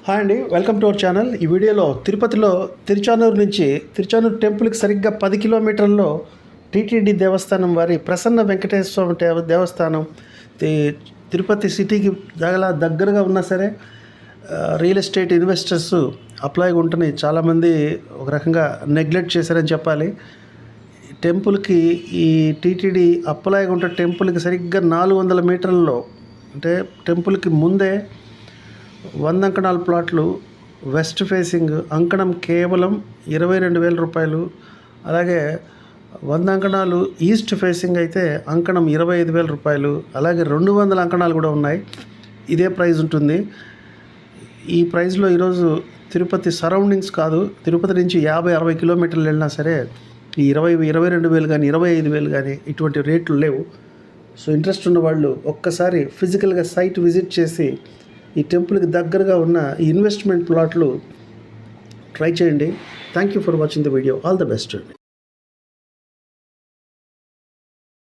Hi అండి, welcome to our channel. ఈ వీడియోలో తిరుపతిలో తిరుచానూరు టెంపుల్కి సరిగ్గా 10 కిలోమీటర్లలో టీటీడీ దేవస్థానం వారి ప్రసన్న వెంకటేశ్వర స్వామి దేవస్థానం తిరుపతి సిటీకి దగ్గరగా ఉన్నా సరే రియల్ ఎస్టేట్ ఇన్వెస్టర్స్ అప్లైగా ఉంటున్నాయి. చాలామంది ఒక రకంగా నెగ్లెక్ట్ చేశారని చెప్పాలి. టెంపుల్కి ఈ టీటీడీ అప్లైగా ఉంటే టెంపుల్కి సరిగ్గా 400 మీటర్లలో, అంటే టెంపుల్కి ముందే 100 అంకణాల ప్లాట్లు వెస్ట్ ఫేసింగ్ అంకణం కేవలం 22,000 రూపాయలు. అలాగే 100 అంకణాలు ఈస్ట్ ఫేసింగ్ అయితే అంకణం 25,000 రూపాయలు. అలాగే 200 అంకణాలు కూడా ఉన్నాయి. ఇదే ప్రైస్ ఉంటుంది. ఈ ప్రైస్లో ఈరోజు తిరుపతి సరౌండింగ్స్ కాదు, తిరుపతి నుంచి 50-60 కిలోమీటర్లు వెళ్ళినా సరే ఈ 22,000 కానీ 25,000 కానీ ఇటువంటి రేట్లు లేవు. సో ఇంట్రెస్ట్ ఉన్న వాళ్ళు ఒక్కసారి ఫిజికల్గా సైట్ విజిట్ చేసి ఈ టెంపుల్కి దగ్గరగా ఉన్న ఈ ఇన్వెస్ట్మెంట్ ప్లాట్లు ట్రై చేయండి. Thank you for watching the video. All the best అండి.